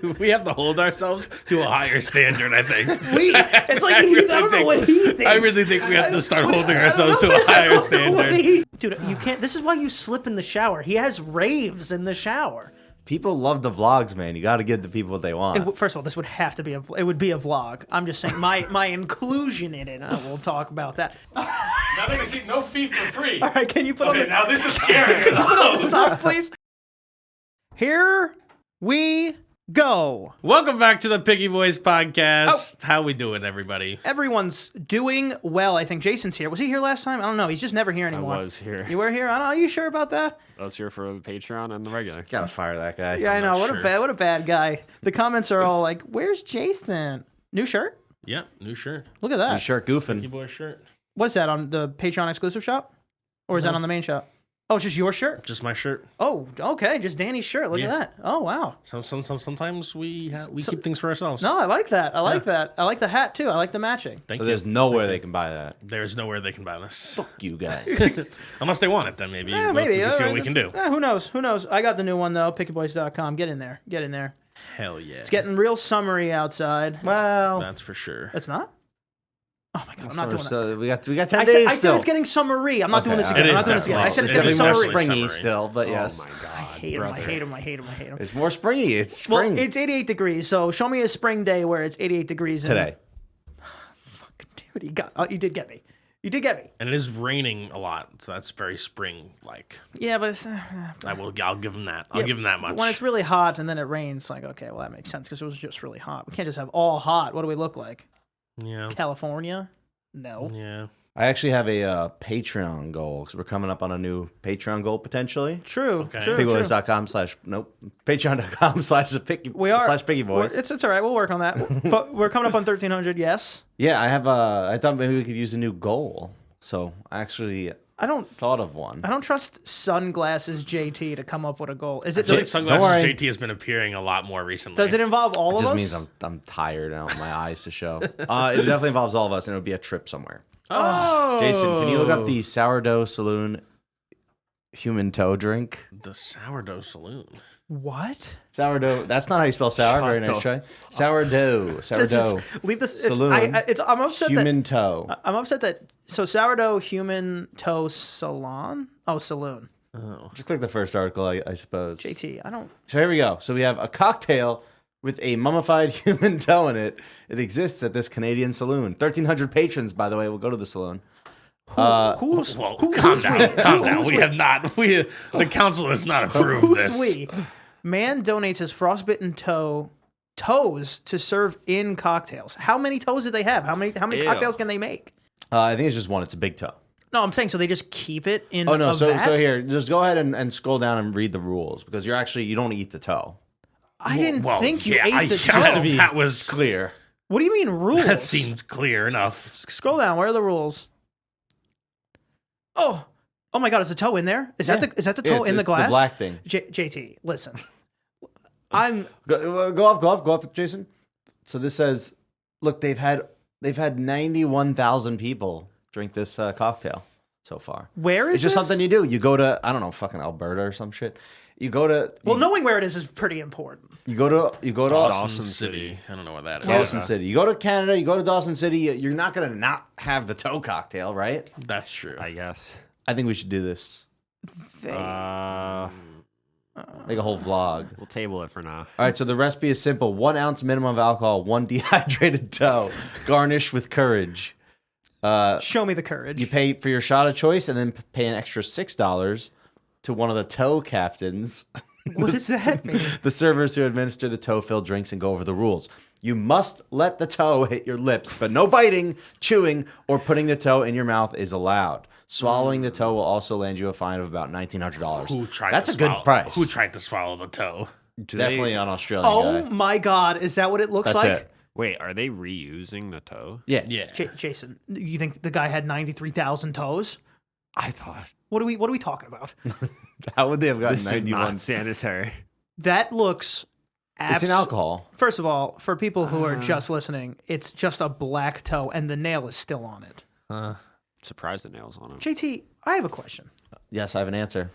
We have to hold ourselves to a higher standard, I think. It's like, I don't know what he thinks. I really think we have to start holding ourselves to a higher standard. Dude, you can't. This is why you slip in the shower. He has raves in the shower. People love the vlogs, man. You got to give the people what they want. First of all, this would have to be it would be a vlog. I'm just saying my inclusion in it. We'll talk about that. Now they're gonna see no feet for free. All right, can you put on the Now this is scary. put on the song, please? Here we go. Welcome back to the Piggy Boys podcast. How we doing, everybody? Everyone's doing well. I think Jason's here. Was he here last time? I don't know. He's just never here anymore. I was here. You were here? I don't know. Are you sure about that? I was here for the Patreon and the regular. Gotta fire that guy. Yeah, I know. not sure. What a bad guy. The comments are all like, "Where's Jason? New shirt? Yeah, new shirt. Look at that. You shirt Piggy goofing. Boy shirt. What's that on the Patreon exclusive shop, or is that on the main shop? Oh, it's just your shirt. Just my shirt. Oh, okay, just Danny's shirt. Look at that. Oh, wow. Sometimes we keep things for ourselves. No, I like that. I like that. I like the hat too. I like the matching. Thank So you. there's nowhere they can buy that. There's nowhere they can buy this. Fuck you guys. Unless they want it, then maybe. Yeah, we maybe. can see what we can do. Who knows? Who knows? I got the new one though. Pickyboys.com. Get in there. Get in there. Hell yeah. It's getting real summery outside. Well, That's for sure. It's not. Oh my god, I'm not doing that. so we got 10 I days said still. it's getting summery. I'm not doing this Okay, again. it I'm is not doing this again. I said it's definitely getting more summery. springy Summery. still, but yes. Oh my god. I hate him. I hate him. I hate him. I hate him. It's more springy. It's spring. Well, it's 88 degrees. So show me a spring day where it's 88 degrees today. Dude, you did get me. You did get me. And it is raining a lot, so that's very spring-like. Yeah, but it's, I'll give them that. I'll give them that much. when it's really hot and then it rains, like, okay, well, that makes sense because it was just really hot. We can't just have all hot. What do we look like? Yeah. California? No. Yeah. I actually have a Patreon goal because we're coming up on a new Patreon goal potentially. True. Okay. True. Patreon.com/Patreon.com/piggy We are /Piggy Boys. It's all right. We'll work on that. But we're coming up on 1,300. Yes. Yeah, I have. I thought maybe we could use a new goal, so I actually I don't thought of one. trust Sunglasses JT to come up with a goal. Is I it? feel Does, like it Sunglasses worry. JT has been appearing a lot more recently. does it involve all It of just us? means I'm tired and I want my eyes to show. It definitely involves all of us, and it would be a trip somewhere. Oh! Jason, can you look up the Sourdough Saloon human toe drink? The Sourdough Saloon. What? Sourdough. That's not how you spell sour. Very nice try. Sourdough. This Sourdough. is, leave this. Saloon. I'm upset Human toe. I'm upset that sourdough human toe salon. Oh, saloon. Oh. Just click the first article, I suppose. JT, I don't. So here we go. So we have a cocktail with a mummified human toe in it. It exists at this Canadian saloon. 1,300 patrons, by the way, will go to the saloon. Who's Well, calm down. Calm down. We have not. The council has not approved who's this. we? Man donates his frostbitten toes to serve in cocktails. How many toes do they have? How many Ew. cocktails can they make? I think it's just one. It's a big toe. No, I'm saying so they just keep it in. Oh no! A So vat? here, just go ahead and scroll down and read the rules because you don't eat the toe. I didn't Well, think you yeah, ate the yeah, toe. Just to be that was clear. What do you mean rules? that seems clear enough. Scroll down. Where are the rules? Oh my God! Is the toe in there? Is that the toe in the glass? The black thing. JT, listen. I'm Go up, Jason. So this says, look, they've had 91,000 people drink this cocktail so far. Where is It's just this? something you do. You go to fucking Alberta or some shit. You go to knowing where it is pretty important. you go to Dawson City. I don't know what that is. Dawson City. You go to Canada. You go to Dawson City. You're not gonna not have the toe cocktail, right? That's true. I guess. I think we should do this. We'll Make a whole vlog. table it for now. All right, so the recipe is simple: 1 ounce minimum of alcohol, 1 dehydrated toe, garnish with courage. Show me the courage. You pay for your shot of choice, and then pay an extra $6 to one of the toe captains. What does that mean? The servers who administer the toe-filled drinks and go over the rules. You must let the toe hit your lips, but no biting, chewing, or putting the toe in your mouth is allowed. Swallowing the toe will also land you a fine of about $1,900. Who tried That's to a good swallow- price. Who tried to swallow the toe? Definitely an Australian Oh guy. my God! Is that what it looks That's like? it. Wait, are they reusing the toe? Yeah. Yeah. Jason, you think the guy had 93,000 toes? I thought What are we talking about? How would they have gotten this is 91? not sanitary. That looks. It's in alcohol. First of all, for people who are just listening, it's just a black toe, and the nail is still on it. Surprised the nails on him. JT, I have a question. Yes, I have an answer.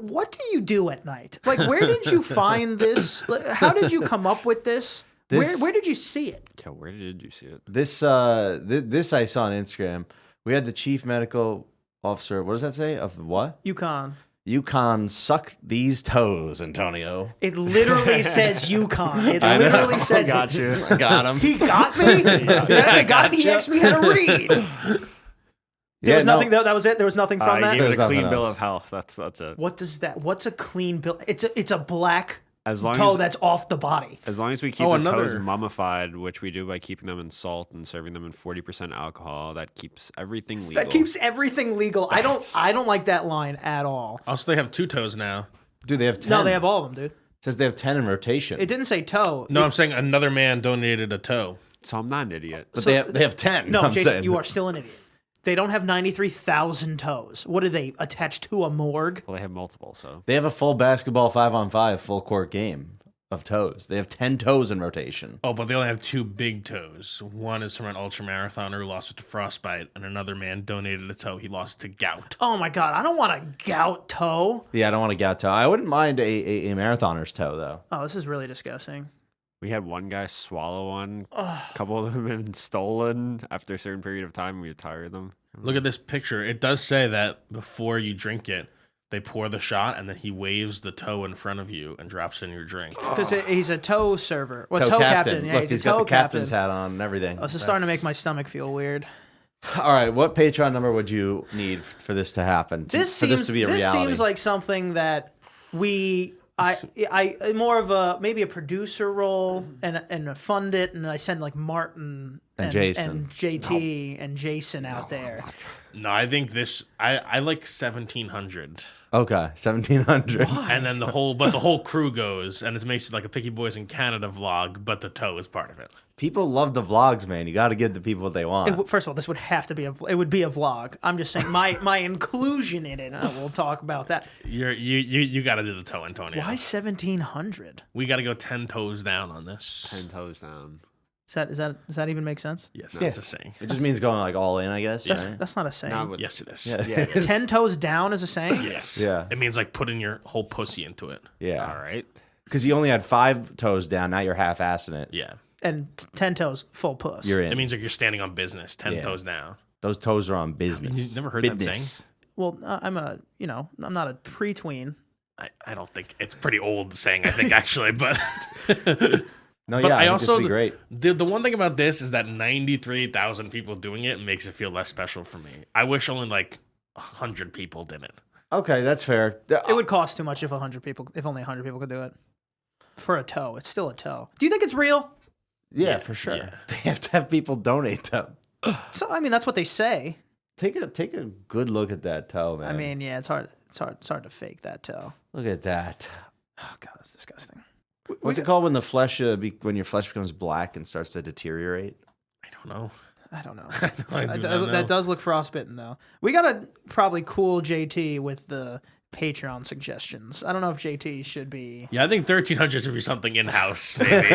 what do you do at night? Like, where did you find this? Like, how did you come up with this? Where did you see it? Yeah, where did you see it? This this I saw on Instagram. We had the chief medical officer. What does that say? Of what? Yukon suck these toes, Antonio. It literally says Yukon. It I know. literally says Got you. Got him. He got me. That's a guy. He asked me how to read. There was nothing. That was it. There was nothing from I that. gave There's it a clean nothing bill else. of health. That's it. What does that? What's a clean bill? It's a black As long toe as that's off the body. as long as we keep Oh, the toes another- mummified, which we do by keeping them in salt and serving them in 40% alcohol, that keeps everything legal. That keeps everything legal. I don't like that line at all. Also, they have 2 toes now. Dude, they have 10. No, they have all of them, dude. It says they have 10 in rotation. It didn't say toe. No, I'm saying another man donated a toe. So I'm not an idiot. But they have 10. No, I'm Jason, saying. you are still an idiot. They don't have 93,000 toes. What are they attached to a morgue? Well, they have multiple, so They have a full basketball 5-on-5 full court game of toes. They have 10 toes in rotation. Oh, but they only have 2 big toes. One is from an ultramarathoner who lost it to frostbite, and another man donated a toe. He lost to gout. Oh my god, I don't want a gout toe. Yeah, I don't want to gout toe. I wouldn't mind a marathoner's toe, though. Oh, this is really disgusting. we had one guy swallow one. A couple of them have been stolen after a certain period of time. We retire them. Look at this picture. It does say that before you drink it, they pour the shot, and then he waves the toe in front of you and drops in your drink. Because he's a toe server. Well, Toe captain. Yeah, Look, he's a got toe the captain's captain. hat on and everything. This is starting to make my stomach feel weird. All right, what Patreon number would you need for this to happen? This for seems this to be a reality? seems like something that I more of a maybe a producer role and fund it, and I send like Martin And Jason. and JT and Jason out there. No, I think this. I like 1,700, Okay, 1,700. and then the whole crew goes, and it makes it like a Picky Boys in Canada vlog, but the toe is part of it. People love the vlogs, man. You got to give the people what they want. First of all, this would have to be it would be a vlog. I'm just saying my inclusion in it. We'll talk about that. You got to do the toe, Antonio. Why 1,700? We got to go 10 toes down on this. 10 toes down. Does that even make sense? Yes, Yeah. that's a saying. It just means going like all in, I guess. That's right? that's not a saying. Not with, Yes, it is. Yeah. Yeah. 10 toes down is a saying. Yes. Yeah. It means like putting your whole pussy into it. Yeah. All right. Because you only had 5 toes down. Now you're half-assing it. Yeah. And 10 toes, full puss. You're in. It means like you're standing on business, 10 Yeah. toes down. Those toes are on business. you've never heard that Business. Well, I'm not a pre-tween. I don't think it's pretty old saying, I think, actually, but No, but yeah, I think also this would be great. the one thing about this is that 93,000 people doing it makes it feel less special for me. I wish only like 100 people did it. Okay, that's fair. It would cost too much if only 100 people could do it. For a toe, it's still a toe. Do you think it's real? Yeah, for sure. yeah. They have to have people donate them. So I mean, that's what they say. Take a good look at that toe, man. I mean, yeah, it's hard to fake that toe. look at that. Oh god, that's disgusting. What's it called when the flesh when your flesh becomes black and starts to deteriorate? I don't know. I don't know. I do not know. That does look frostbitten though. We gotta probably cool JT with the Patreon suggestions. I don't know if JT should be. Yeah, I think 1,300 should be something in-house, maybe.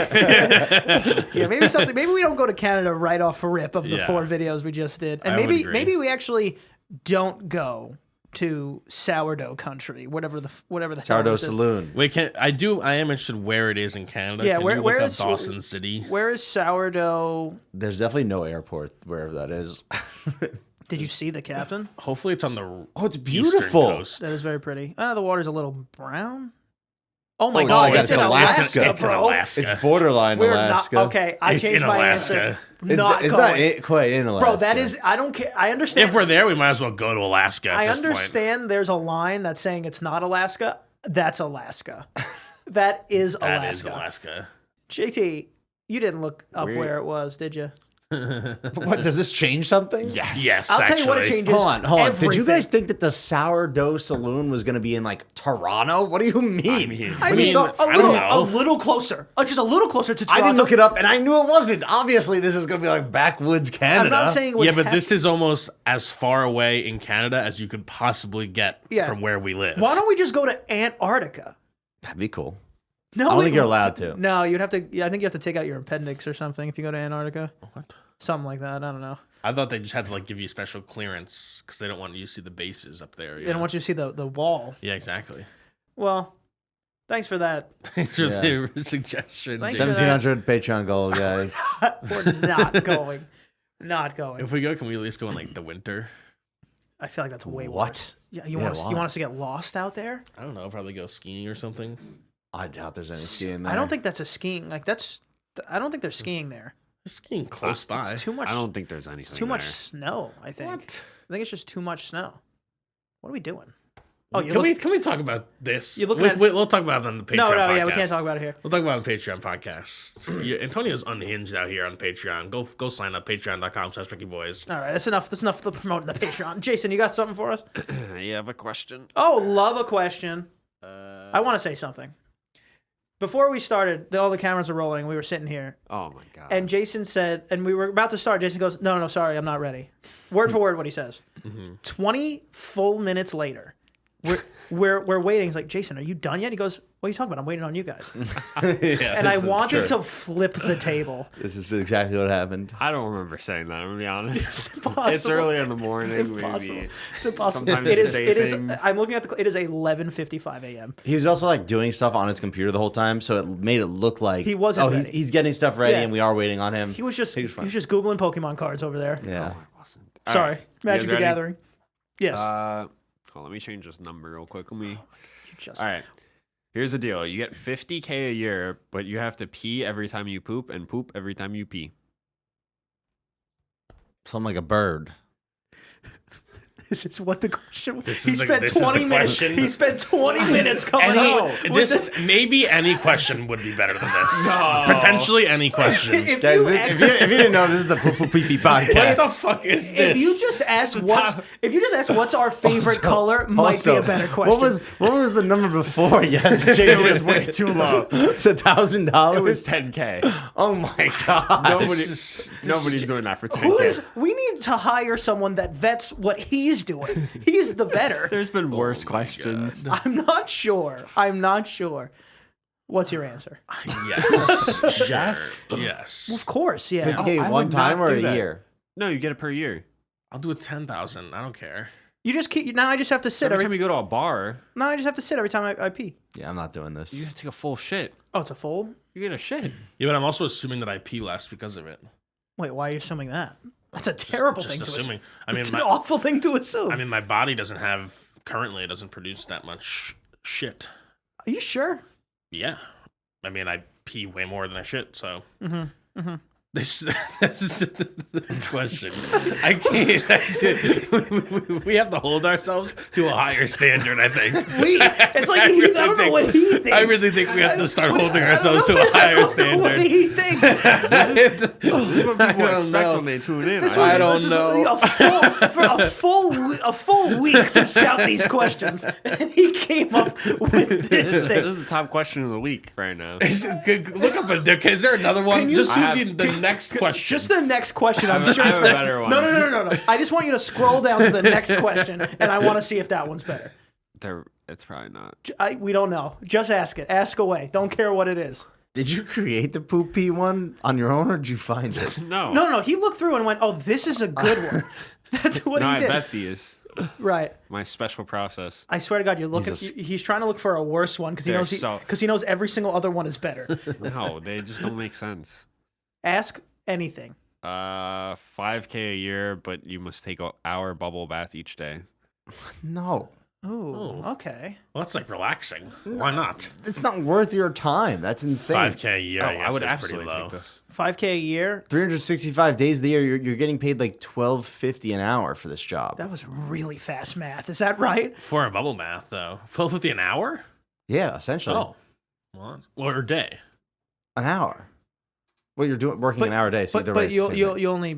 Yeah, maybe something. Maybe we don't go to Canada right off a rip of the Yeah. 4 videos we just did, and I would maybe agree. we actually don't go to sourdough country, whatever the hell Sourdough this is. Saloon. Wait, I am interested where it is in Canada. Yeah, Can where you look up is- Dawson City? Where is sourdough? There's definitely no airport wherever that is. Did you see the captain? Hopefully it's on the Oh, it's eastern beautiful. coast. That is very pretty. The water's a little brown. Oh my Oh, god, yeah, it's it's in Alaska. Alaska, It's in bro. Alaska. It's borderline We're Alaska. not okay. I It's changed in my Alaska. answer. It's Not it's going. not quite in Alaska. Bro, that is. I don't care. I understand. If we're there, we might as well go to Alaska at I this point. understand. There's a line that's saying it's not Alaska. That's Alaska. That is Alaska. That is Alaska. JT, you didn't look up We're- where it was, did you? What, does this change something? Yes, I'll tell you what it actually. changes. Hold on. Did you everything. guys think that the sourdough saloon was going to be in like Toronto? What do you mean? I mean, mean, I don't a know. little closer. Just a little closer to I Toronto. didn't look it up, and I knew it wasn't. Obviously, this is going to be like backwoods Canada. I'm not saying it would Yeah, but have- this is almost as far away in Canada as you could possibly get Yeah. from where we live. Why don't we just go to Antarctica? That'd be cool. No, I don't think you're allowed to. No, you'd have to. Yeah, I think you have to take out your appendix or something if you go to Antarctica. What? Something like that. I don't know. I thought they just had to like give you special clearance because they don't want you to see the bases up there. They don't want you to see the wall. Yeah, exactly. Well, thanks for that. Thanks for the suggestion. Thanks for that. 1,700 Patreon goal, guys. We're not going. Not going. If we go, can we at least go in like the winter? I feel like that's way What? worse. Yeah, you want why? us to get lost out there? I don't know. Probably go skiing or something. I doubt there's any skiing there. I don't think that's a skiing. Like that's. I don't think there's skiing there. Skiing close by. It's too much. I don't think there's anything. It's too much there. snow. I think. What? I think it's just too much snow. What are we doing? Oh, Can we talk about this? You're looking at- We'll talk about it on the Patreon No, podcast. yeah, we can't talk about it here. We'll talk about it on the Patreon podcast. Antonio's unhinged out here on Patreon. Go sign up, patreon.com/RickyBoys. All right, that's enough. That's enough to promote the Patreon. Jason, you got something for us? You have a question? Oh, love a question. I want to say something. Before we started, all the cameras are rolling. We were sitting here, Oh my god. and Jason said, and we were about to start. Jason goes, "No, sorry, I'm not ready." Word for word, what he says. 20 full minutes later, we're waiting. He's like, "Jason, are you done yet?" He goes, "What are you talking about? I'm waiting on you guys." And I wanted to flip the table. This is exactly what happened. I don't remember saying that. I'm gonna be honest. It's impossible. It's early in the morning. It's impossible. Maybe. It's impossible. Sometimes It you is. say It is. things. I'm looking at the. It is 11:55 a.m. He was also like doing stuff on his computer the whole time, so it made it look like He wasn't Oh, ready. he's getting stuff ready, Yeah. and we are waiting on him. He was just. He He was was, fine. just googling Pokemon cards over there. Yeah. I wasn't. Sorry, Alright. Magic You the guys ready? Gathering. Yes. Let me change this number real quick. Let me. Just. All right. Here's the deal. You get $50K a year, but you have to pee every time you poop and poop every time you pee. So I'm like a bird. This is what the question. This He is the- spent this is the 20 minutes. question. He spent 20 minutes coming up. with Maybe any question would be better than this. Potentially any question. If Guys, you if you didn't know, this is the Poo Poo Pee Pee podcast. What the fuck is if this? you just ask what's our favorite color might be a better question. What was the number before? You had to change It was way too low. It's $1,000. It was 10K. Oh my god. Nobody's doing that for 10K. Who is? We need to hire someone that vets what he's doing. He's the vetter. There's been worse questions. I'm not sure. What's your answer? Yes. Yes. Of course, yeah. Okay, I one would time not or do a that. year? No, you get it per year. I'll do a 10,000. I don't care. You just keep. Now I just have to sit Every time you go to a bar, Now I just have to sit every time I pee. Yeah, I'm not doing this. you have to take a full shit. Oh, it's a full. You get a shit. Yeah, but I'm also assuming that I pee less because of it. Wait, why are you assuming that? That's a terrible thing Just to assuming. assume. I mean, It's an awful thing to assume. my body doesn't have currently. It doesn't produce that much shit. Are you sure? Yeah. I mean, I pee way more than I shit. So. Mm-hmm. This is just the question. I can't. We have to hold ourselves to a higher standard. I think. It's like I don't know what he thinks. I really think we have to start holding ourselves to a higher What standard. he thinks. This is what people I don't expect know. when they tune in. This I was, I don't this was know. a full week to scout these questions, and he came up with this This thing. is the top question of the week right now. Look up a dick. Is there another one? Can you- Just I do have- the next question. Just the next question. I'm sure I it's have a better. better one. No. I just want you to scroll down to the next question, and I want to see if that one's better. It's probably not. We don't know. Just ask it. Ask away. Don't care what it is. Did you create the Poo Pee one on your own, or did you find it? No. No. He looked through and went, "Oh, this is a good one." That's what No, he I did. bet these. Right. My special process. I swear to God, you're looking. He's trying to look for a worse one because he They're knows so- because he knows every single other one is better. No, they just don't make sense. Ask anything. 5K a year, but you must take an hour bubble bath each day. No. Ooh, okay. Well, that's like relaxing. Why not? It's not worth your time. That's insane. 5K a year. Oh, I guess I would is absolutely pretty low. take this. 5K a year. 365 days of the year, you're getting paid like $12.50 an hour for this job. That was really fast math. Is that right? For a bubble bath, though. $12.50 an hour? Yeah, essentially. Oh. What? Or a day. An hour. Well, you're working an hour a day, so either way, But it's the you same thing. you only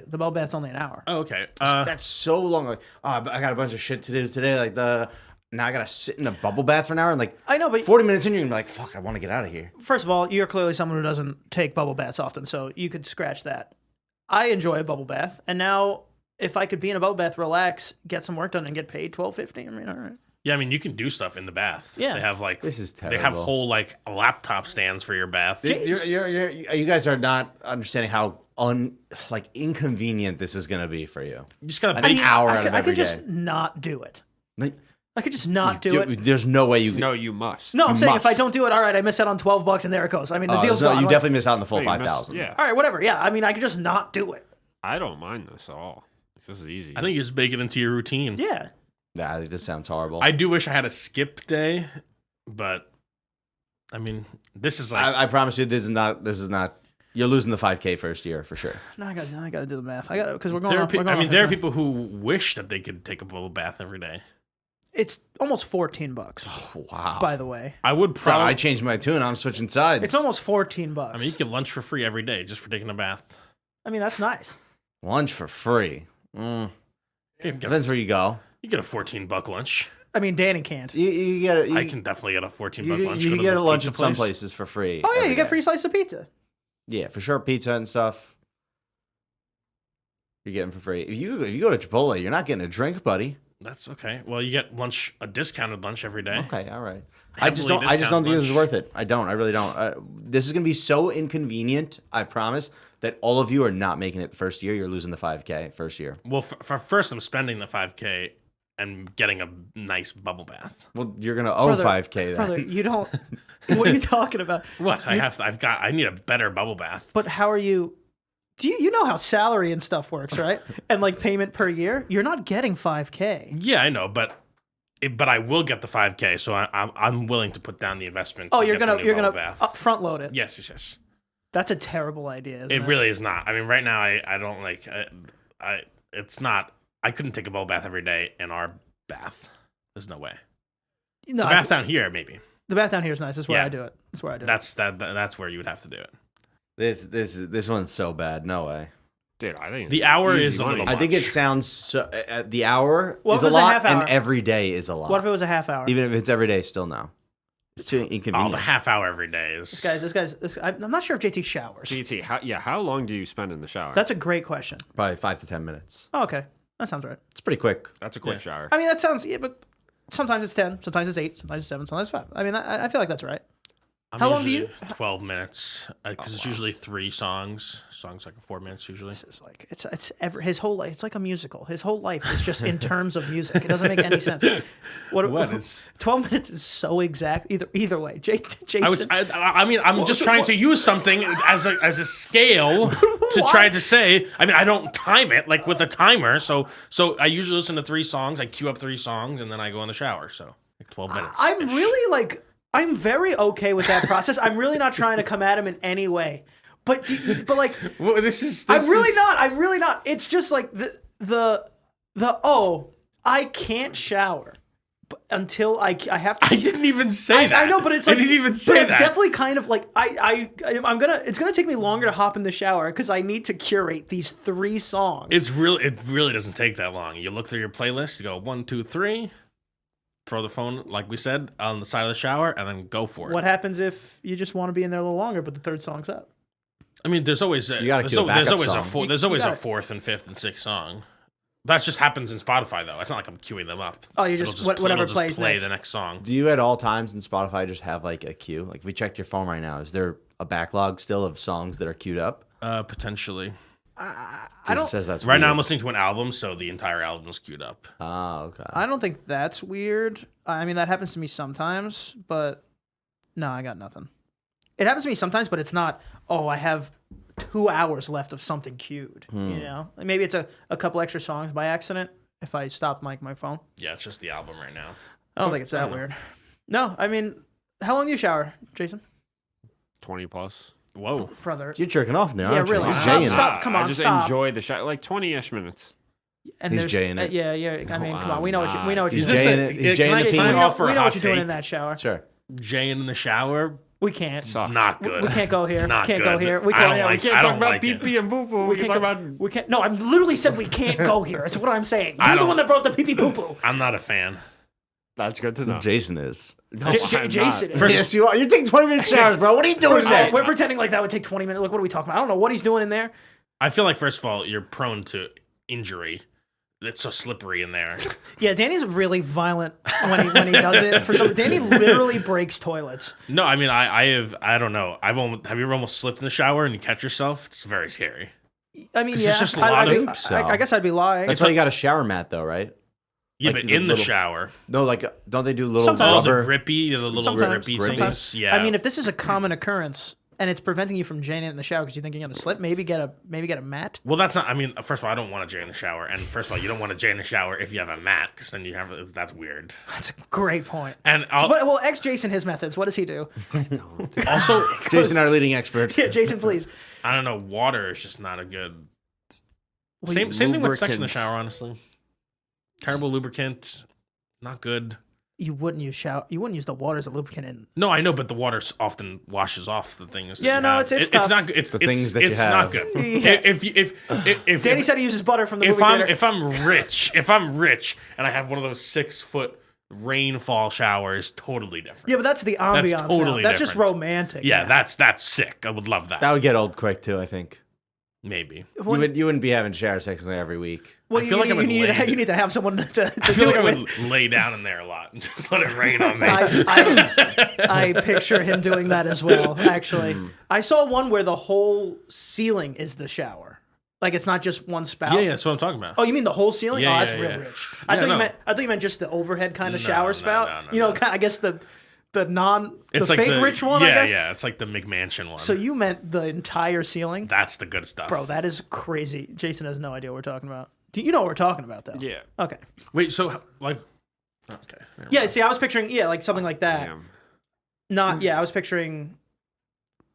the bubble bath's only an hour. Oh, okay. That's so long. Like, I got a bunch of shit to do today. Like now I gotta sit in a bubble bath for an hour, and like I know, but 40 minutes in, you're gonna be like, "Fuck, I want to get out of here." first of all, you're clearly someone who doesn't take bubble baths often, so you could scratch that. I enjoy a bubble bath, and now if I could be in a bubble bath, relax, get some work done, and get paid $12.50, I mean, all right. Yeah, I mean, you can do stuff in the bath. Yeah. They have like This is They have terrible. whole like laptop stands for your bath. You guys are not understanding how inconvenient this is gonna be for you. You just gotta An hour out of I every could just day. not do it. Like, I could just not do it. There's no way you. No, you must. No, I'm You saying if I must. don't do it, all right, I miss out on $12 and there it goes. I mean, the deal's so gone. you Like, definitely miss out on the full No, you miss- 5,000. Yeah. all right, whatever. Yeah, I mean, I could just not do it. I don't mind this at all. This is easy. I think you just bake it into your routine. Yeah. Nah, this sounds horrible. I do wish I had a skip day, but I mean, this is like I promise you, this is not. You're losing the 5K first year for sure. No, I got to do the math. I got because we're going. there are Off, we're pe- I going mean, off there are this people who wish that they could take a bubble bath every day. It's almost $14. Wow. By the way, I would I probably. changed my tune. I'm switching sides. it's almost $14. I mean, you get lunch for free every day just for taking a bath. I mean, that's nice. Lunch for free. You get, Depends where you go. you get a $14 lunch. I mean, Danny can't. You get it. I can definitely get a $14 You, lunch. you Go can to get the a lunch pizza at some place. places for free. Oh yeah, every you get day. free slice of pizza. Yeah, for sure. Pizza and stuff. You're getting for free. If you go to Chipotle, you're not getting a drink, buddy. That's okay. Well, you get lunch, a discounted lunch every day. Okay, all right. Heavily I just don't think discounted this is lunch. worth it. I don't. I really don't. This is gonna be so inconvenient. I promise that all of you are not making it the first year. You're losing the 5K first year. Well, for first, I'm spending the 5K and getting a nice bubble bath. Well, you're gonna owe Brother, 5K then. Brother, you don't. What are you talking about? What? I need a better bubble bath. But how are you? Do you know how salary and stuff works, right? And like payment per year, you're not getting 5K. Yeah, I know, but I will get the 5K, so I'm willing to put down the investment. Oh, to you're get the gonna new you're bubble gonna bath. front load it. Yes. That's a terrible idea. Isn't It really is not. I mean, right now I don't like. It's not. I couldn't take a bubble bath every day in our bath. There's no way. No, The bath down here, maybe. the bath down here is nice. That's where Yeah. I do it. That's where I do it. That's where you would have to do it. This one's so bad. No way. Dude, I think The it's hour easy is a money. little I think it much. sounds so. The hour What is if a it was a lot, half hour? and every day is a lot. What if it was a half hour? Even if it's every day, still no. It's too Oh, inconvenient. the half hour every day is. I'm not sure if JT showers. GT, how long do you spend in the shower? That's a great question. Probably 5 to 10 minutes. Oh, okay, that sounds right. It's pretty quick. That's a quick Yeah. shower. I mean, that sounds. Yeah, but sometimes it's 10, sometimes it's 8, sometimes it's 7, sometimes it's 5. I mean, I feel like that's right. I'm How long do usually you- 12 minutes because it's usually 3 songs. Songs like 4 minutes usually. It's like his whole life. It's like a musical. His whole life is just in terms of music. It doesn't make any sense. What is? 12 minutes is so exact. Either way, Jason. I mean, I'm just trying to use something as a scale to try to say. I mean, I don't time it like with a timer. So I usually listen to 3 songs. I queue up 3 songs and then I go in the shower. So like 12 minutes. I'm really like. I'm very okay with that process. I'm really not trying to come at him in any way. But like, Well, this is. I'm really not. It's just like the I can't shower until I have to. I didn't even say that. I know, but it's like I didn't even but say it's that. definitely kind of like it's gonna take me longer to hop in the shower because I need to curate these 3 songs. It really doesn't take that long. You look through your playlist. You go 1, 2, 3. Throw the phone, like we said, on the side of the shower, and then go for it. What happens if you just want to be in there a little longer, but the 3rd song's up? I mean, there's always You gotta cue a there's backup always song. there's You always a gotta- 4th and 5th and 6th song. That just happens in Spotify though. It's not like I'm queuing them up. Oh, you It'll just whatever it'll just plays play next. the next song. Do you at all times in Spotify just have like a queue? Like if we checked your phone right now, is there a backlog still of songs that are queued up? Potentially. I It don't. says that's Right now, I'm weird. listening to an album, so the entire album's queued up. Oh, okay. I don't think that's weird. I mean, that happens to me sometimes, but no, I got nothing. It happens to me sometimes, but it's not. Oh, I have 2 hours left of something queued. You know, like maybe it's a couple extra songs by accident if I stop my phone. Yeah, it's just the album right now. I don't think it's that weird. No, I mean, how long do you shower, Jason? 20 plus. Whoa. Brother. You're jerking off now, Yeah, aren't really. you? Stop, You're jaying it. stop. Come on, I just stop. enjoy the shower, like 20-ish minutes. And He's there's jaying it. Yeah. I mean, come on. We know what I'm we know what He's you're doing. jaying it. He's jaying the can I peen. offer We a know what hot you're doing take? in that shower. Sure. Jay in the shower, We can't. Suck. not good. We can't go here. Not Can't good. go here. We I can't. don't yeah, like- we can't I talk don't about like it. pee and boo boo. We can't talk about. We can't. No, I literally said we can't go here. That's what I'm saying. I You're the don't- one that brought the pee pee poo poo. I'm not a fan. That's good to know. Jason is. No, Jason I'm not. is. First- Yes, you are. You're taking 20-minute showers, bro. What are you doing First of today? all, we're pretending like that would take 20 minutes. Like, what are we talking about? I don't know what he's doing in there. I feel like first of all, you're prone to injury. It's so slippery in there. Yeah, Danny's really violent when he does it. For some, Danny literally breaks toilets. No, I mean I don't know. Have you ever almost slipped in the shower and you catch yourself? It's very scary. I mean, 'Cause yeah, it's just a lot I, of- I guess I'd be lying. That's why you got a shower mat, though, right? Yeah, Like but the in the little- shower. No, like don't they do little Sometimes. Oh, the rubber? grippy, the little Sometimes. grippy Grippy. things. Yeah. I mean, if this is a common occurrence and it's preventing you from jaying it in the shower because you think you're gonna slip, maybe get a mat. well, that's not. I mean, first of all, I don't want to jay in the shower, and first of all, you don't want to jay in the shower if you have a mat, because then you have that's weird. That's a great point. And Well, ex Jason his methods. What does he do? also, Jason, our leading expert. Yeah, Jason, please. I don't know. Water is just not a good. Same thing with sex in the lubricant. shower. Honestly, terrible lubricant, not good. You wouldn't use the water as a lubricant in. No, I know, but the water often washes off the things. that Yeah, you no, have. it's tough. not good. It's The things that you it's not have. good. Yeah. If Danny said he uses butter from the if movie I'm theater. if I'm rich and I have one of those 6-foot rainfall showers, totally different. Yeah, but that's the ambiance. Now. totally That's just different. romantic. Yeah, that's sick. I would love that. That would get old quick too. I think Maybe. you wouldn't be having shower sex like every week. Well, I feel like I would you lay- need to have someone to I feel do like it I with. would lay down in there a lot and just let it rain on me. I picture him doing that as well. Actually, Hmm. I saw one where the whole ceiling is the shower. Like it's not just one spout. yeah, that's what I'm talking about. Oh, you mean the whole ceiling? Yeah, Oh, that's yeah, real yeah. rich. Yeah, I thought no. you meant just the overhead kind of No, shower no, spout. no, no, you know, no. I guess the It's like fake the rich one. Yeah, I guess. yeah. It's like the McMansion one. So you meant the entire ceiling, That's the good stuff. bro? That is crazy. Jason has no idea what we're talking about. Do you know what we're talking about though? Yeah. Okay. Wait, so like, okay. never Yeah. mind. See, I was picturing like something like that. Damn. Not yeah. I was picturing.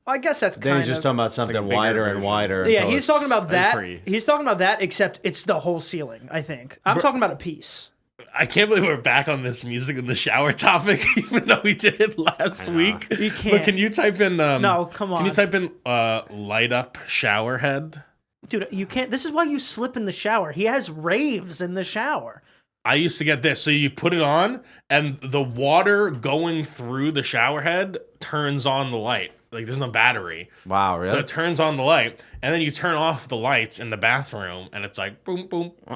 I guess that's kind Danny's of. just talking about something Like a bigger wider and version. wider. Yeah, until he's it's- talking about That's that. pretty- He's talking about that, except it's the whole ceiling. I think I'm talking about a piece. I can't believe we're back on this music in the shower topic, even though we did it last know. week. You But can't. can you type in? No, come on. Can you type in light up shower head? Dude, you can't. This is why you slip in the shower. He has raves in the shower. I used to get this. So you put it on, and the water going through the shower head turns on the light. Like there's no battery. Wow, So really? it turns on the light, and then you turn off the lights in the bathroom, and it's like boom, boom. Yeah,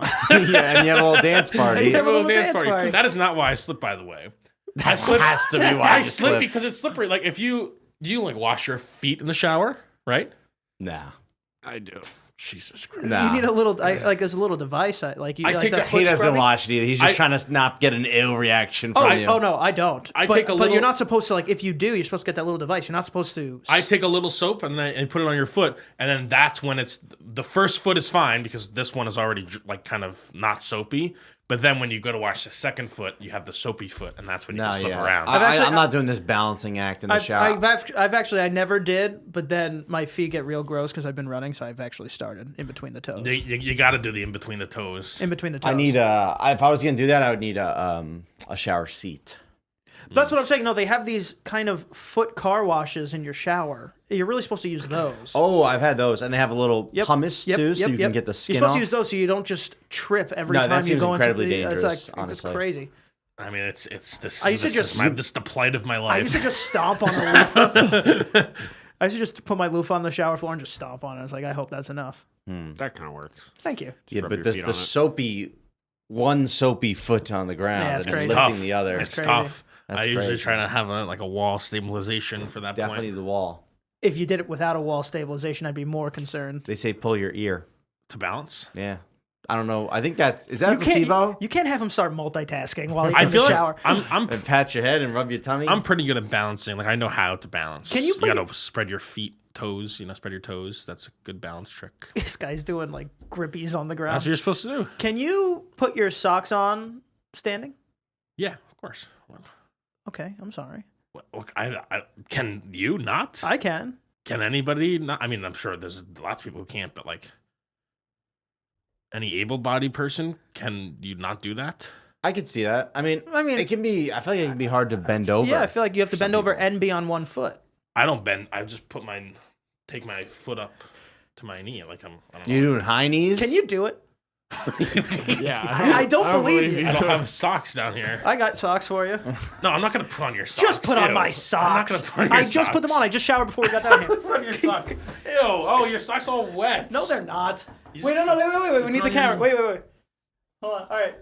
and you have a little dance party. Yeah, Have a little little dance dance party. party. That is not why I slip, by the way. That has to be why I you slip slip. because it's slippery. Like if you like wash your feet in the shower, right? Nah. I do. Jesus Christ. Nah. You need a little. there's a little device. Like you. I like take that the- foot He doesn't scrubbing. watch it either. He's just I- trying to not get an ill reaction from you. Oh no, I don't. I but, take a But little- you're not supposed to like. If you do, you're supposed to get that little device. You're not supposed to. I take a little soap and put it on your foot, and then that's when it's the first foot is fine because this one is already like kind of not soapy. But then when you go to wash the second foot, you have the soapy foot, and that's when you No, can slip yeah. around. I'm not doing this balancing act in the shower. I've actually I never did, but then my feet get real gross because I've been running, so I've actually started in between the toes. You got to do the in between the toes. In between the toes. I need if I was gonna do that, I would need a shower seat. That's what I'm saying. No, they have these kind of foot car washes in your shower. You're really supposed to use those. Oh, I've had those, and they have a little pumice too, so you can get the skin You're supposed off. to use those so you don't just trip every No, time that you seems go incredibly into the, dangerous, It's honestly. It's crazy. I mean, it's this. I used to this just- is this is the plight of my life. I used to just stomp on the loofah. I used to just put my loofah on the shower floor and just stomp on it. I was like, I hope that's enough. That kind of works. Thank you. Yeah, rub but your the, feet the on it. one soapy foot on the ground Yeah, it's and it's crazy. lifting Tough. the other. It's crazy. tough. That's I usually crazy. try to have a wall stabilization for that Definitely point the wall. If you did it without a wall stabilization, I'd be more concerned. They say pull your ear. to balance. Yeah. I don't know. I think is that a You placebo? can't have him start multitasking while he's I in feel the like shower. I'm And pat your head and rub your tummy. I'm pretty good at balancing. Like I know how to balance. Can you put gotta spread your feet, toes. Spread your toes. That's a good balance trick. This guy's doing like grippies on the That's ground. what you're supposed to do. Can you put your socks on standing? Yeah, of course. Okay, I'm sorry. I can you not? I can. Can anybody not? I mean, I'm sure there's lots of people who can't, but like any able-bodied person, can you not do that? I could see that. I mean, it can be. I feel like it can be hard to bend over. Yeah, I feel like you have to for some bend over people. and be on one foot. I don't bend. I just take my foot up to my knee, like I don't know. You doing high knees? Can you do it? Yeah, I don't believe you. I don't have socks down here. I got socks for you. No, I'm not gonna put on your socks. Just put on Ew. my I'm not socks. gonna put on your I just put them socks. on. I just showered before we got down here. Put on your socks. Ew. Oh, your socks all wet. No, they're not. You Wait, just- no, wait. We need put the on camera. your- Wait. Hold on. All right.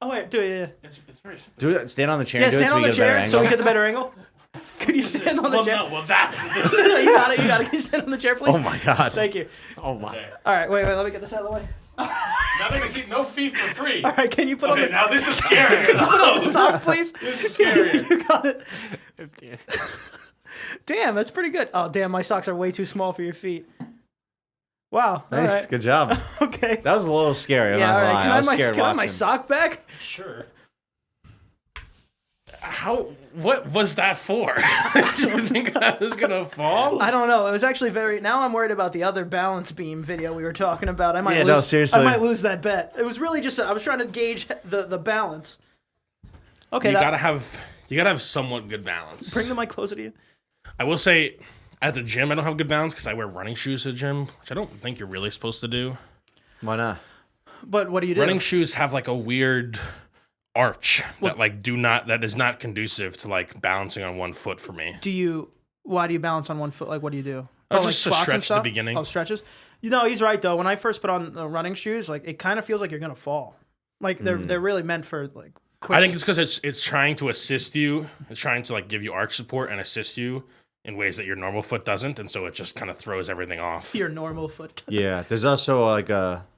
Oh wait, do it. Yeah. It's very simple. Do it. Stand on the chair. Yeah, and do it stand so on we the get a better chair angle. so we get the better angle. Could you stand on the Well, chair? no, well, that's this. You got it. Can you stand on the chair, please? Oh my god. Thank you. Oh my. Okay. All right, wait. Let me get this out of the way. Nothing to see. No feet for free. All right, can you put on Okay, the now this is scary. sock, please? This is scary. You got it. Damn, that's pretty good. Oh, damn, my socks are way too small for your feet. Wow. Nice, All right. good job. Okay. That was a little scary. I'm Yeah, not all gonna right. lie. Can I was I scared have my watching. sock back? Sure. What was that for? Did you think I was gonna fall? I don't know. It was actually very. Now I'm worried about the other balance beam video we were talking about. I might Yeah, lose. no, seriously. I might lose that bet. It was really just I was trying to gauge the balance. Okay, You gotta have somewhat good balance. bring the mic closer to you. I will say, at the gym, I don't have good balance because I wear running shoes to the gym, which I don't think you're really supposed to do. Why not? But what do you do? Running shoes have like a weird arch that is not conducive to like balancing on one foot for me. Why do you balance on one foot? Like, what do you do? Just to squats and stretch at the stuff? beginning. Oh, stretches. You know, he's right though. When I first put on the running shoes, like it kind of feels like you're gonna fall. Like they're really meant for like. Quick I think it's because it's trying to assist you. It's trying to like give you arch support and assist you in ways that your normal foot doesn't, and so it just kind of throws everything off. your normal foot. Yeah, there's also like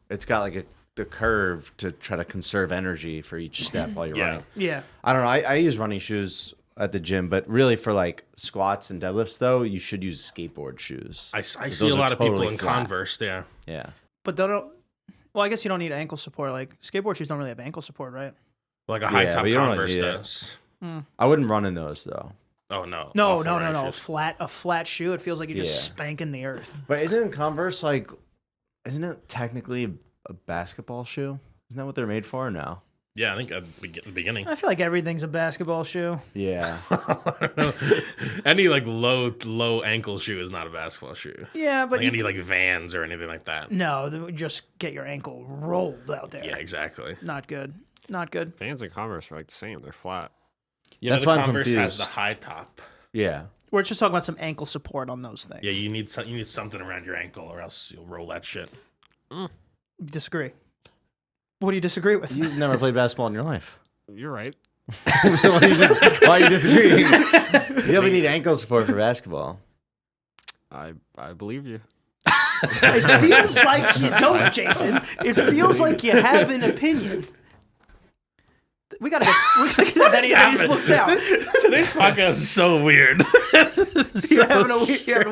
it's got like the curve to try to conserve energy for each step while you're Yeah. running. Yeah. I don't know. I use running shoes at the gym, but really for like squats and deadlifts, though, you should use skateboard shoes. I see Those a are lot of people totally in flat. Converse. Yeah. Yeah. But don't. Well, I guess you don't need ankle support. Like skateboard shoes don't really have ankle support, right? Like a high top but you don't really Converse need it. does. I wouldn't run in those though. Oh no. No, Off the running no. shoes. A flat shoe. It feels like you're just Yeah. spanking the earth. But isn't Converse like? Isn't it technically a basketball shoe? Isn't that what they're made for now? Yeah, I think at the beginning. I feel like everything's a basketball shoe. Yeah. I don't know. Any like low ankle shoe is not a basketball shoe. Yeah, but Like any like Vans or anything like that. no, just get your ankle rolled out there. Yeah, exactly. Not good. Not good. Vans and Converse are like the same. They're flat. Yeah, That's the why I'm Converse has the confused. high top. Yeah. We're just talking about some ankle support on those things. Yeah, you need something around your ankle, or else you'll roll that shit. Disagree. What do you disagree with? You've never played basketball in your life. You're right. Why are you disagreeing? You don't need ankle support for basketball. I believe you. It feels like you don't, Jason. It feels like you have an opinion. We gotta get that. He just looks down. Today's podcast is so weird. You're having a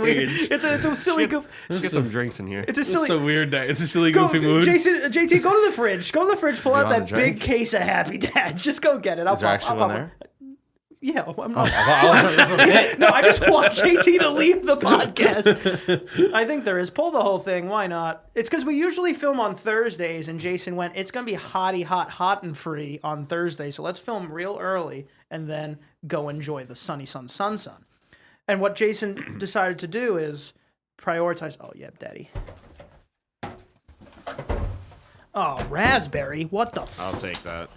weird. It's a silly goof. Let's get some drinks in here. It's a It's silly. a weird day. It's a silly, Go, goofy mood. Jason, JT, go to the fridge. Go to the fridge. Pull out want a that drink? big case of Happy Dads. Just go get it. Is there actually one there? Yeah, I'm not. Oh, No, I just want JT to leave the podcast. I think there is. Pull the whole thing. Why not? It's because we usually film on Thursdays, and Jason went, it's going to be hot and free on Thursday, so let's film real early and then go enjoy the sunny sun. And what Jason decided to do is prioritize. Oh, yeah, Daddy. Oh, raspberry. What the I'll take that.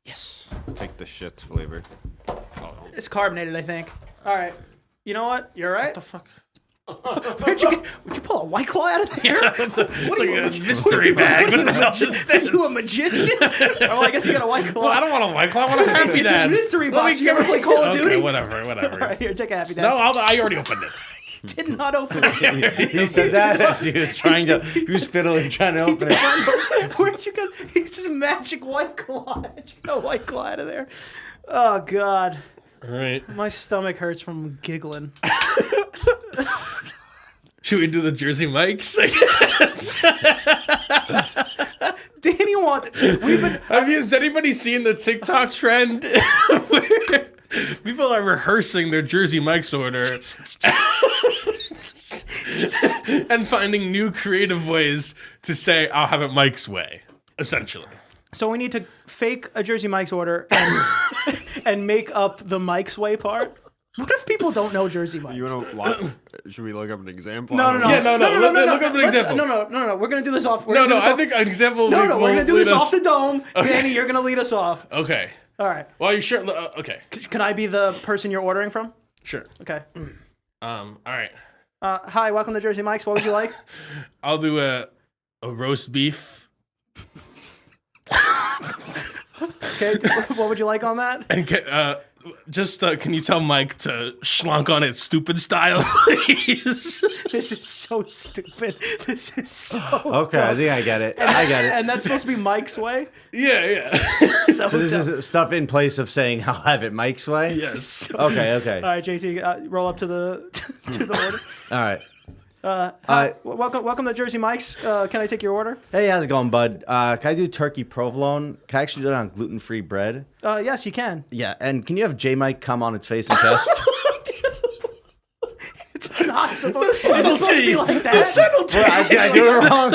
Yes. I'll take the shit flavor. Oh, It's carbonated, I think. All right. You know what? You're right. What the fuck? Would you pull a White Claw out of there? What are you, a mystery bag? What the hell is Are this? you a magician? Well, I guess you got a White Claw. Well, I don't want a White Claw. I want a Happy It's Dad. a mystery Let me box. You ever play Call of Okay, Duty? whatever. All right, here, take a Happy Dad. No, I already opened it. Did not open it. He said that as he was trying to. He was fiddling trying to open it. Where'd you get? It's just magic White Claw. How'd you get a White Claw out of there? Oh God, All right. my stomach hurts from giggling. Should we do the Jersey Mikes? Danny wants. We've been. Has anybody seen the TikTok trend where people are rehearsing their Jersey Mike's order and finding new creative ways to say, I'll have it Mike's way, essentially. So we need to fake a Jersey Mike's order and make up the Mike's way part. What if people don't know Jersey Mike's? you want to? Should we look up an example? No. Yeah, no. Look up an Let's- example. No. We're gonna do this off. I think an example No, we're gonna do this us. off the dome. Danny, you're gonna lead us off. Okay. All right. Well, you sure? Okay. Can I be the person you're ordering from? Sure. Okay. All right. Hi, welcome to Jersey Mike's. What would you like? I'll do a roast beef Okay. What would you like on that? and Just can you tell Mike to schlunk on it stupid style, please? This is so stupid. This is so Okay, I think I get it. I get it. And that's supposed to be Mike's way? Yeah. So So this dumb. is stuff in place of saying I'll have it Mike's way. Yes. Okay. All right, JT, roll up to the to the order. All right. Welcome to Jersey Mike's. Can I take your order? Hey, how's it going, bud? Can I do turkey provolone? Can I actually do it on gluten-free bread? Yes, you can. Yeah, and can you have J Mike come on its face and chest? It's not supposed to be like that. Did I do it wrong?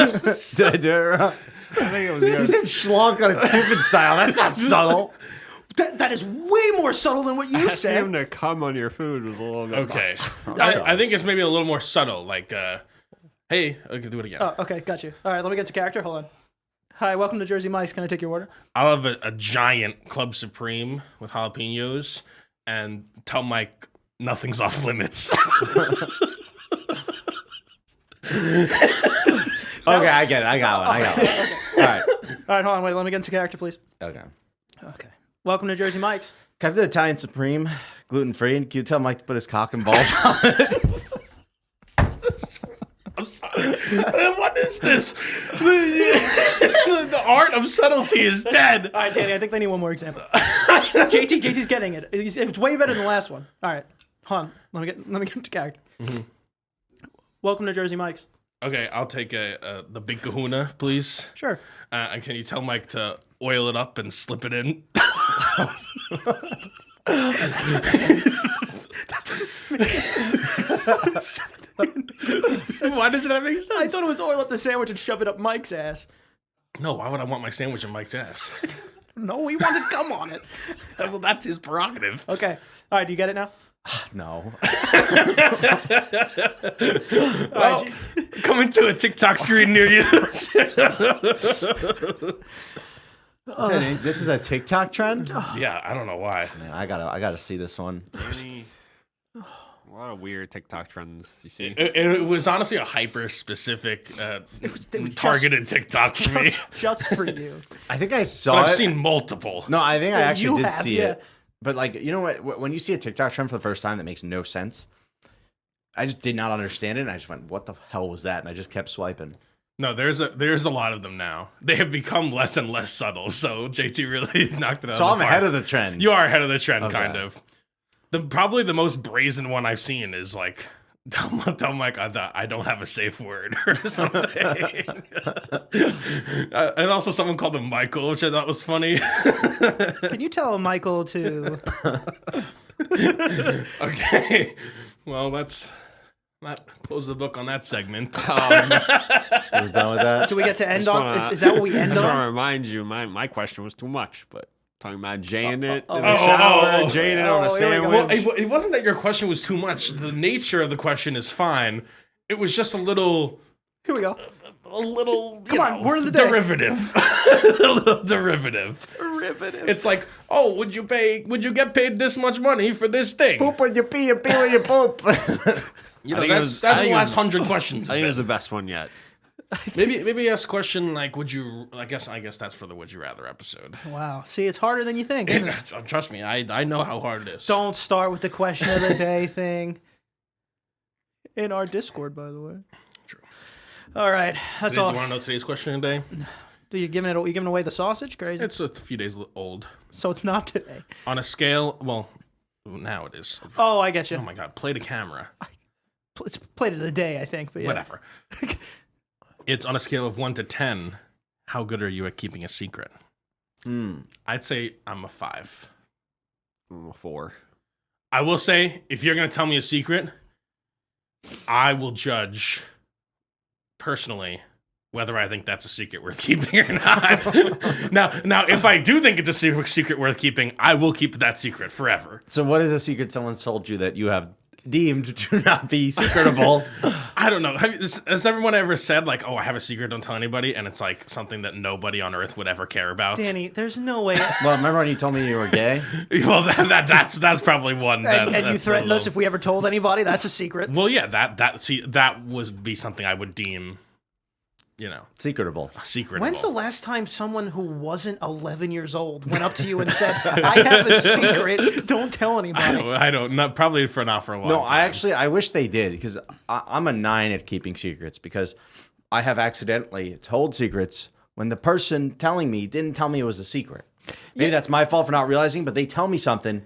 Did I do it wrong? I think it was He said schlonk on its stupid style. That's not subtle. That is way more subtle than what you asking said. him to come on your food was a little bit Okay. I think it's maybe a little more subtle. Like, hey, I can do it again. Oh, okay, got you. All right, let me get to character. Hold on. Hi, welcome to Jersey Mike's. Can I take your order? I'll have a giant Club Supreme with jalapenos, and tell Mike nothing's off limits. Okay, I get it. I got one. All right. All right, hold on. Wait, let me get into character, please. Okay. Okay. Welcome to Jersey Mike's. Can I have the Italian Supreme, gluten-free? And can you tell Mike to put his cock and balls on it? I'm sorry. What is this? The art of subtlety is dead. All right, Danny, I think they need one more example. JT's getting it. It's way better than the last one. All right, hold on. Let me get into character. Mm-hmm. Welcome to Jersey Mike's. Okay, I'll take the big kahuna, please. Sure. And can you tell Mike to oil it up and slip it in? Why doesn't that make sense? I thought it was oil up the sandwich and shove it up Mike's ass. No, why would I want my sandwich in Mike's ass? No, he wanted gum on it. Well, that's his prerogative. Okay. All right, do you get it now? No. Well, coming to a TikTok screen near you. This is a TikTok trend? Yeah, I don't know why. Man, I gotta see this one. A lot of weird TikTok trends you see. It was honestly a hyper-specific, targeted TikTok for me. Just for you. I think I saw But I've it. seen multiple. No, I think I Yeah, actually you did have, see yeah. it. But like, you know what? When you see a TikTok trend for the first time that makes no sense, I just did not understand it. And I just went, "What the hell was that?" And I just kept swiping. No, there's a lot of them now. They have become less and less subtle. So JT really knocked it out. So of I'm the ahead park. of the trend. You are ahead of the trend, Okay. kind of. Probably the most brazen one I've seen is like, tell Mike I don't have a safe word or something. And also someone called him Michael, which I thought was funny. Can you tell Michael to... Okay. Well, close the book on that segment. We're done with that. Do we get to end on? Is that what we end I just want to on? remind you, my question was too much, but talking about jaying it in oh, the shower, oh, jaying it on a here we go. sandwich. Well, it wasn't that your question was too much. The nature of the question is fine. It was just a little, Here we go. Come on, word of the day. derivative. A little derivative. Derivative. It's like, oh, would you get paid this much money for this thing? Poop when you pee, you pee when you poop. You I know, think it that's was- I the think it last was- 100 questions. I think it was the best one yet. Maybe ask a question like, would you? I guess that's for the Would You Rather episode. Wow. See, it's harder than you think. Isn't it? Trust me, I know how hard it is. Don't start with the question of the day thing. In our Discord, by the way. True. All right, that's Do you all. want to know today's question of the day? Do you giving away the sausage? Crazy. It's a few days old. So it's not today. On a scale, well, now it is. Oh, I get you. Oh my God, play the camera. It's played of the day, I think. But yeah. Whatever. It's on a scale of 1 to 10. How good are you at keeping a secret? I'd say I'm a 5. I'm a 4. I will say, if you're going to tell me a secret, I will judge personally whether I think that's a secret worth keeping or not. now, if I do think it's a secret worth keeping, I will keep that secret forever. So what is a secret someone told you that you have deemed to not be secretable? I don't know. Has everyone ever said like, "Oh, I have a secret, don't tell anybody," and it's like something that nobody on earth would ever care about? Danny, there's no way. Well, remember when you told me you were gay? Well, that's probably one. And you that's threatened a us if we ever told anybody. That's a secret. Well, yeah, that would be something I would deem, Secretable. secret. When's the last time someone who wasn't 11 years old went up to you and said, "I have a secret. Don't tell anybody"? I don't. Not probably not for a long No, time. I wish they did because I'm a 9 at keeping secrets because I have accidentally told secrets when the person telling me didn't tell me it was a secret. Maybe that's my fault for not realizing, but they tell me something.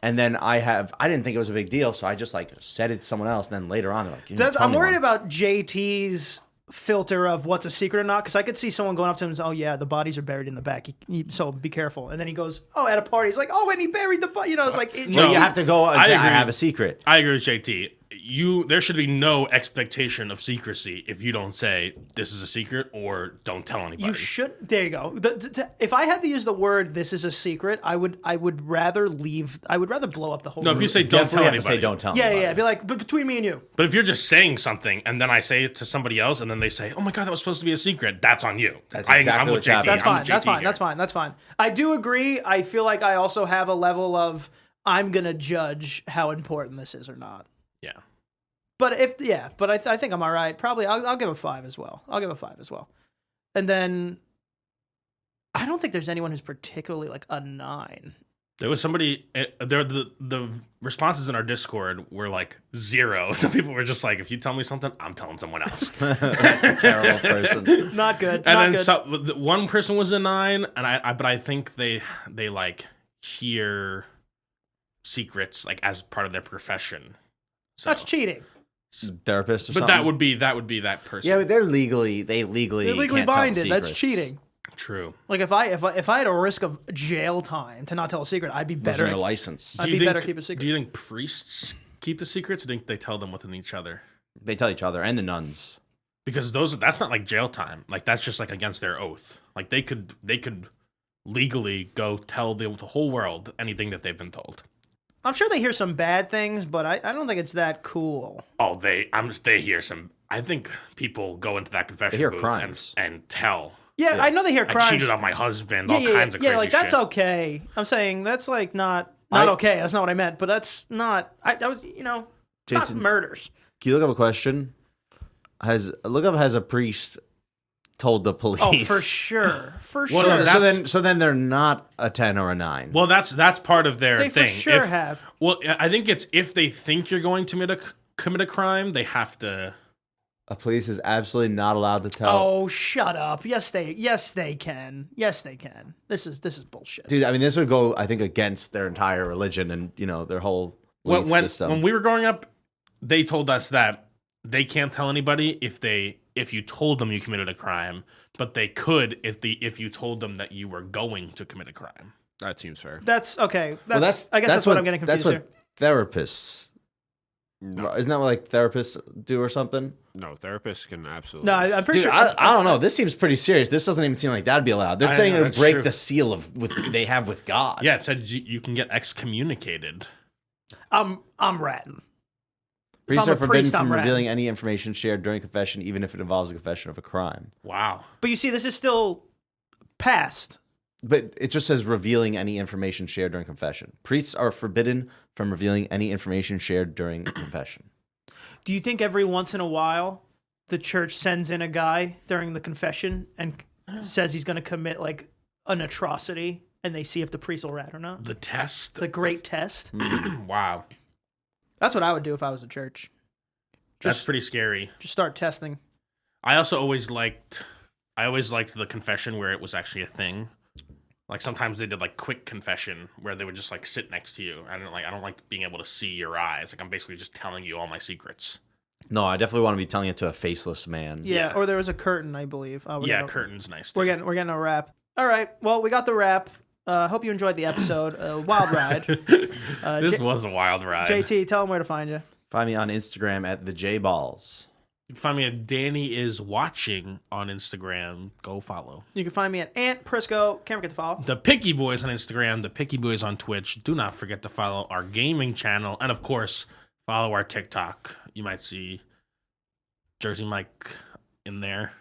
And then I didn't think it was a big deal, so I just like said it to someone else. And then later on, they're like, I'm worried about JT's filter of what's a secret or not, because I could see someone going up to him and say, "Oh yeah, the bodies are buried in the back, so be careful." And then he goes, "Oh, at a party, he's like, oh, and he buried the body." It's like, Well, you have to go and say, I agree. have a secret. I agree with JT. There should be no expectation of secrecy if you don't say this is a secret or don't tell anybody. you should. There you go. If I had to use the word "this is a secret," I would rather leave. I would rather blow up the whole. No, if room. you say don't Definitely tell have anybody. to say don't tell yeah, anybody. yeah, be like, but between me and you. But if you're just saying something and then I say it to somebody else and then they say, "Oh my god, that was supposed to be a secret," that's on you. That's I'm exactly with what's JT. happening. That's I'm fine. with That's JT fine. here. That's fine. That's fine. I do agree. I feel like I also have a level of I'm gonna judge how important this is or not. Yeah. But I think I'm all right. Probably I'll give a 5 as well. And then I don't think there's anyone who's particularly like a 9. There was somebody. The responses in our Discord were like 0. Some people were just like, "If you tell me something, I'm telling someone else." That's a terrible person. Not good. And Not then good. one person was a 9, and but I think they like hear secrets like as part of their profession. So. That's cheating. Therapist or But something. that would be that person. Yeah, but they're legally They're legally can't tell binded. That's secrets. cheating. True. Like if I had a risk of jail time to not tell a secret, I'd be Wasn't better. your license. I'd be better keep a secret. Do you think priests keep the secrets, or do you think they tell them within each other? They tell each other and the nuns. Because that's not like jail time. Like that's just like against their oath. Like they could legally go tell the whole world anything that they've been told. I'm sure they hear some bad things, but I don't think it's that cool. Oh, they hear some. I think people go into that confession hear booth crimes. and tell. Yeah, I know they hear I crimes. cheated on my husband. All kinds of crazy like that's shit. okay. I'm saying that's like not I- okay. That's not what I meant. But that's not. That was Jason- not murders. Can you look up a question? Has a priest told the police? Oh, for sure, for Well, sure. no, So then they're not a 10 or a 9. Well, that's part of their They thing. for sure have. Well, I think it's if they think you're going to commit a crime, they have to. A police is absolutely not allowed to tell. Oh, shut up. Yes, they can. Yes, they can. This is bullshit. Dude, I mean, this would go, I think, against their entire religion and, their whole belief system. When we were growing up, they told us that they can't tell anybody if you told them you committed a crime, but they could if you told them that you were going to commit a crime. That seems fair. That's okay. Well, I guess that's what I'm getting confused That's here. what therapists, No, isn't that what like therapists do or something? no, therapists can absolutely. No, I'm pretty Dude, sure. I don't know. This seems pretty serious. This doesn't even seem like that'd be allowed. They're I saying know, it would that's break true. the seal they have with God. Yeah, it said you can get excommunicated. I'm ratting. Priests I'm are a forbidden priest, I'm from ratting. revealing any information shared during confession, even if it involves a confession of a crime. Wow. But you see, this is still past. But it just says revealing any information shared during confession. Priests are forbidden from revealing any information shared during confession. Do you think every once in a while the church sends in a guy during the confession and says he's going to commit like an atrocity, and they see if the priest will rat or not? The test. The great test. Wow. That's what I would do if I was a church. That's pretty scary. Just start testing. I always liked the confession where it was actually a thing. Like sometimes they did like quick confession where they would just like sit next to you. I don't like being able to see your eyes. Like I'm basically just telling you all my secrets. No, I definitely want to be telling it to a faceless man. Yeah, Yeah. or there was a curtain, I believe. Yeah, curtain's nice. We're Too. getting a wrap. All right. Well, we got the wrap. Hope you enjoyed the episode. Wild ride. This was a wild ride. JT, tell them where to find you. Find me on Instagram at the JBalls. You can find me at Danny is watching on Instagram. Go follow. You can find me at Ant Prisco. Can't forget to follow. The Picky Boys on Instagram, the Picky Boys on Twitch. Do not forget to follow our gaming channel. And of course, follow our TikTok. You might see Jersey Mike in there.